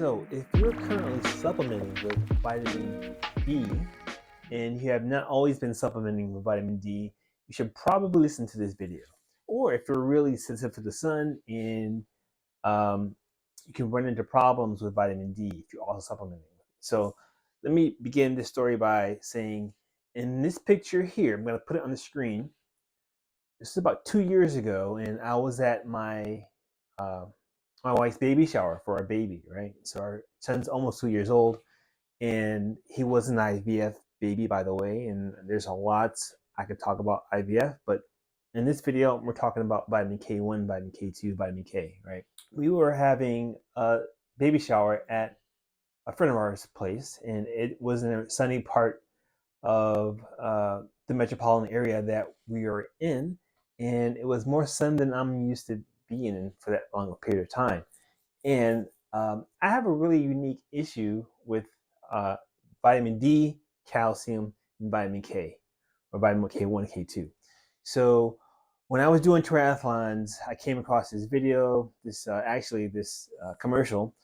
So, if you're currently supplementing with vitamin D and you have not always been supplementing with vitamin D, you should probably listen to this video. Or if you're really sensitive to the sun and um, you can run into problems with vitamin D if you're also supplementing with it. So, let me begin this story by saying in this picture here, I'm going to put it on the screen. This is about 2 years ago, and I was at uh, my wife's baby shower for our baby, right? So our son's almost 2 years old, and he was an IVF baby, by the way. And there's a lot I could talk about IVF, but in this video, we're talking about vitamin K1, vitamin K2, vitamin K, right? We were having a baby shower at a friend of ours' place, and it was in a sunny part of the metropolitan area that we are in, and it was more sun than I'm used to being in for that long a period of time. And I have a really unique issue with uh, vitamin D, calcium, and vitamin K, or vitamin K1, K2. So when I was doing triathlons, I came across this video, this commercial,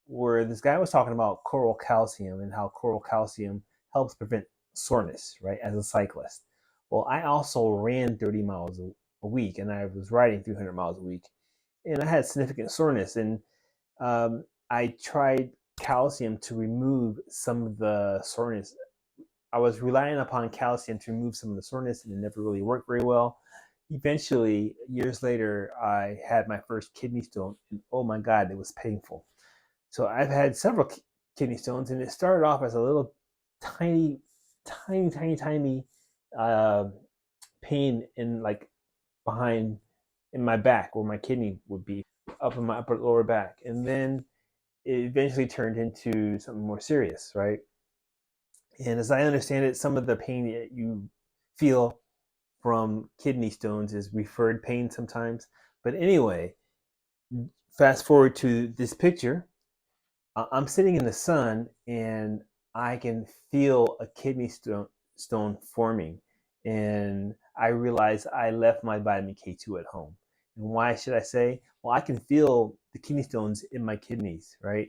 where this guy was talking about coral calcium and how coral calcium helps prevent soreness, right, as a cyclist. Well, I also ran 30 miles a week, and I was riding 300 miles a week, and I had significant soreness. And I tried calcium to remove some of the soreness. I was relying upon calcium to remove some of the soreness, and it never really worked very well. Eventually, years later, I had my first kidney stone, and oh my God, it was painful. So I've had several kidney stones, and it started off as a little tiny uh, pain in behind in my back where my kidney would be, up in my upper lower back, and then it eventually turned into something more serious, right? And as I understand it, some of the pain that you feel from kidney stones is referred pain sometimes. But anyway, fast forward to this picture. I'm sitting in the sun, and I can feel a kidney stone forming. And I realize I left my vitamin K2 at home. And why should I say? Well, I can feel the kidney stones in my kidneys, right?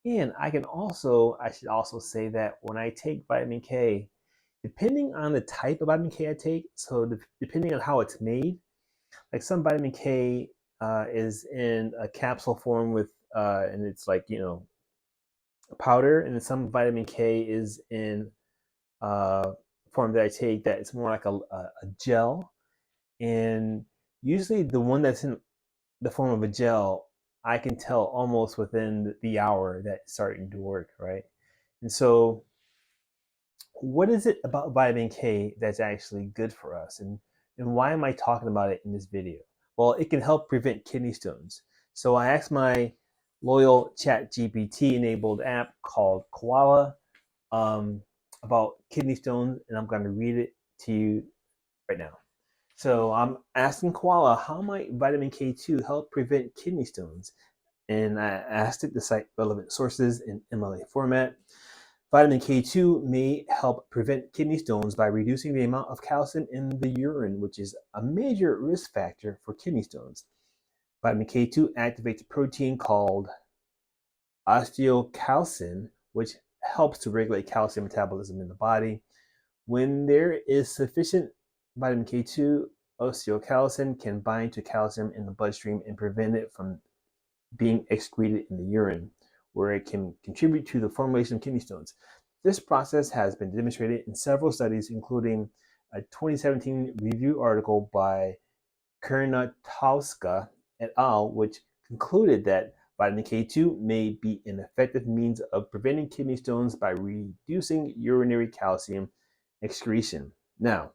And I should also say that when I take vitamin K, depending on the type of vitamin K I take, so depending on how it's made, like some vitamin K is in a capsule form and it's powder, and then some vitamin K is in form that I take that it's more like a gel. And usually the one that's in the form of a gel, I can tell almost within the hour that it's starting to work, right? And so, what is it about vitamin K that's actually good for us? And why am I talking about it in this video? Well, it can help prevent kidney stones. So I asked my loyal ChatGPT enabled app called Koala about kidney stones, and I'm going to read it to you right now. So I'm asking Koala, how might vitamin K2 help prevent kidney stones? And I asked it to cite relevant sources in MLA format. Vitamin K2 may help prevent kidney stones by reducing the amount of calcium in the urine, which is a major risk factor for kidney stones. Vitamin K2 activates a protein called osteocalcin, which helps to regulate calcium metabolism in the body. When there is sufficient vitamin K2, osteocalcin can bind to calcium in the bloodstream and prevent it from being excreted in the urine, where it can contribute to the formation of kidney stones. This process has been demonstrated in several studies, including a 2017 review article by Kernatowska et al., which concluded that vitamin K2 may be an effective means of preventing kidney stones by reducing urinary calcium excretion. Now,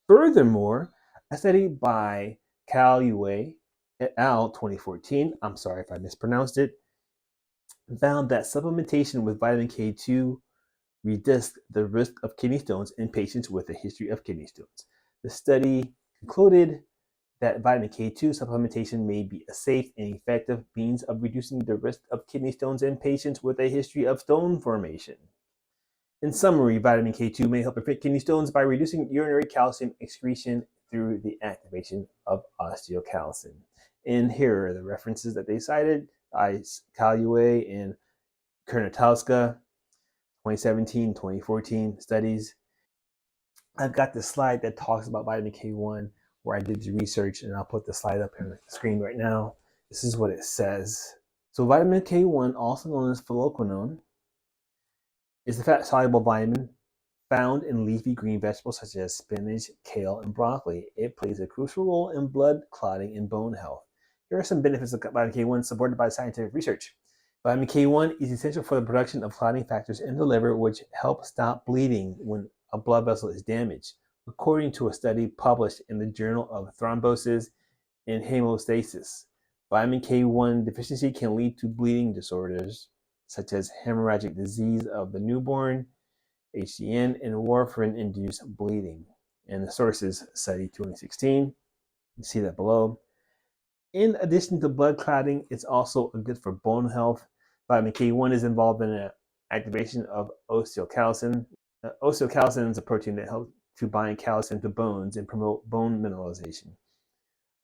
furthermore, a study by Calue et al. 2014, I'm sorry if I mispronounced it, found that supplementation with vitamin K2 reduced the risk of kidney stones in patients with a history of kidney stones. The study concluded that vitamin K2 supplementation may be a safe and effective means of reducing the risk of kidney stones in patients with a history of stone formation. In summary, vitamin K2 may help prevent kidney stones by reducing urinary calcium excretion through the activation of osteocalcin. And here are the references that they cited by Calue and Kernotowska, 2017, 2014 studies. I've got this slide that talks about vitamin K1 where I did the research, and I'll put the slide up here on the screen right now. This is what it says. So vitamin K1, also known as phylloquinone, is the fat-soluble vitamin found in leafy green vegetables such as spinach, kale, and broccoli. It plays a crucial role in blood clotting and bone health. Here are some benefits of vitamin K1 supported by scientific research. Vitamin K1 is essential for the production of clotting factors in the liver, which help stop bleeding when a blood vessel is damaged, according to a study published in the Journal of Thrombosis and Hemostasis. Vitamin K1 deficiency can lead to bleeding disorders such as hemorrhagic disease of the newborn, HDN, and warfarin-induced bleeding. And the sources study 2016. You see that below. In addition to blood clotting, it's also good for bone health. Vitamin K1 is involved in the activation of osteocalcin. Osteocalcin is a protein that helps to bind calcium to bones and promote bone mineralization.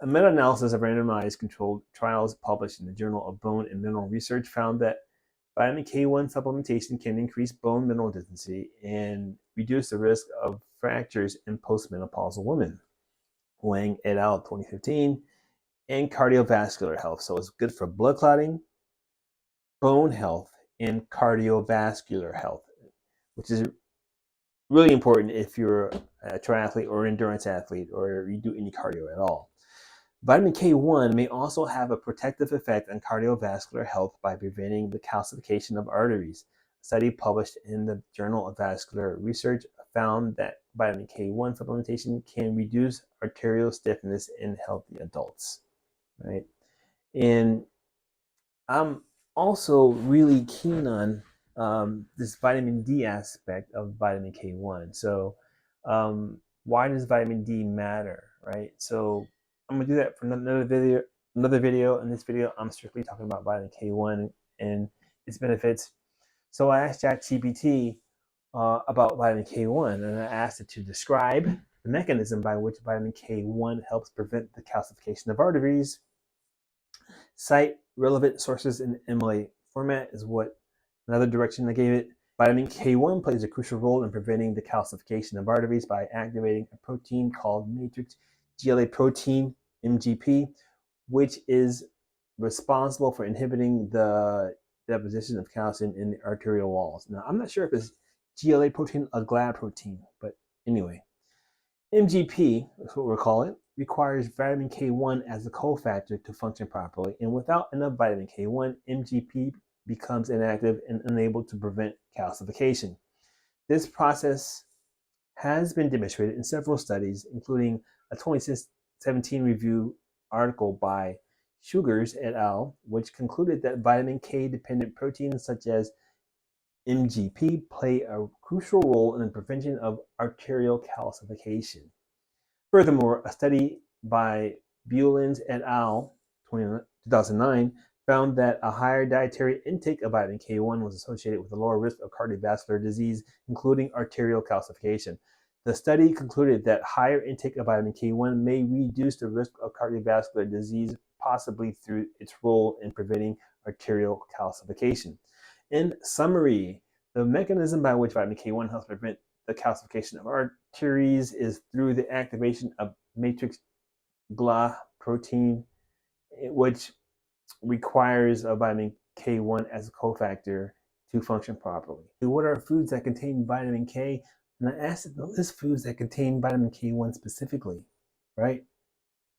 A meta-analysis of randomized controlled trials published in the Journal of Bone and Mineral Research found that vitamin K1 supplementation can increase bone mineral density and reduce the risk of fractures in postmenopausal women. Wang et al. 2015. And cardiovascular health. So it's good for blood clotting, bone health, and cardiovascular health, which is really important if you're a triathlete or endurance athlete or you do any cardio at all. Vitamin K1 may also have a protective effect on cardiovascular health by preventing the calcification of arteries. A study published in the Journal of Vascular Research found that vitamin K1 supplementation can reduce arterial stiffness in healthy adults. Right? And I'm also really keen on this vitamin D aspect of vitamin K1. So why does vitamin D matter, right? So I'm gonna do that for another video. In this video, I'm strictly talking about vitamin K1 and its benefits. So I asked ChatGPT about vitamin K1, and I asked it to describe the mechanism by which vitamin K1 helps prevent the calcification of arteries. Cite relevant sources in MLA format is what another direction I gave it. Vitamin K1 plays a crucial role in preventing the calcification of arteries by activating a protein called matrix GLA protein, MGP, which is responsible for inhibiting the deposition of calcium in the arterial walls. Now, I'm not sure if it's GLA protein or GLA protein, but anyway. MGP, that's what we'll call it, requires vitamin K1 as a cofactor to function properly, and without enough vitamin K1, MGP becomes inactive and unable to prevent calcification. This process has been demonstrated in several studies, including a 2017 review article by Sugars et al., which concluded that vitamin K-dependent proteins such as MGP play a crucial role in the prevention of arterial calcification. Furthermore, a study by Buellens et al. 2009 found that a higher dietary intake of vitamin K1 was associated with a lower risk of cardiovascular disease, including arterial calcification. The study concluded that higher intake of vitamin K1 may reduce the risk of cardiovascular disease, possibly through its role in preventing arterial calcification. In summary, the mechanism by which vitamin K1 helps prevent the calcification of arteries is through the activation of matrix GLA protein, which requires a vitamin K1 as a cofactor to function properly. What are foods that contain vitamin K? And I asked it to list foods that contain vitamin K1 specifically, right?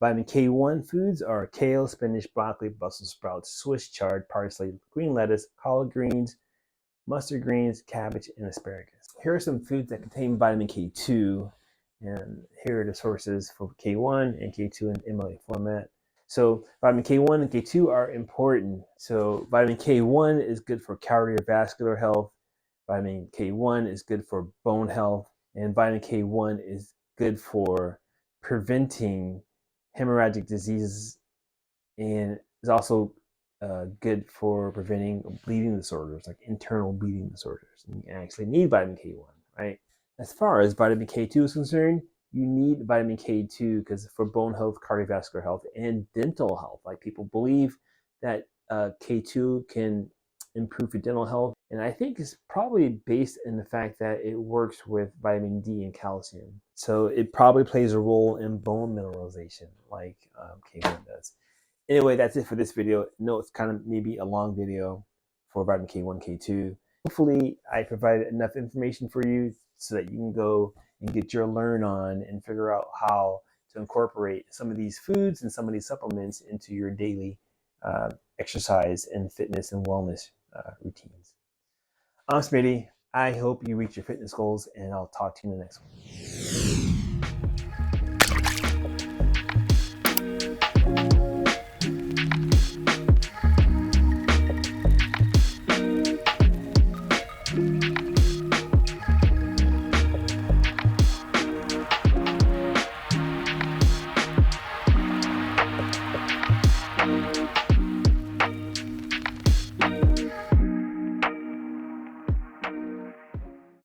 Vitamin K1 foods are kale, spinach, broccoli, Brussels sprouts, Swiss chard, parsley, green lettuce, collard greens, mustard greens, cabbage, and asparagus. Here are some foods that contain vitamin K2, and here are the sources for K1 and K2 in MLA format. So vitamin K1 and K2 are important. So vitamin K1 is good for cardiovascular health. Vitamin K1 is good for bone health, and vitamin K1 is good for preventing hemorrhagic diseases, and is also good for preventing bleeding disorders, like internal bleeding disorders. And you actually need vitamin K1, right? As far as vitamin K2 is concerned, you need vitamin K2 because for bone health, cardiovascular health, and dental health. Like people believe that K2 can improve your dental health. And I think it's probably based in the fact that it works with vitamin D and calcium. So it probably plays a role in bone mineralization like K1 does. Anyway, that's it for this video. No, it's kind of maybe a long video for vitamin K1, K2. Hopefully I provided enough information for you so that you can go and get your learn on and figure out how to incorporate some of these foods and some of these supplements into your daily exercise and fitness and wellness routines. I'm Smitty. I hope you reach your fitness goals, and I'll talk to you in the next one.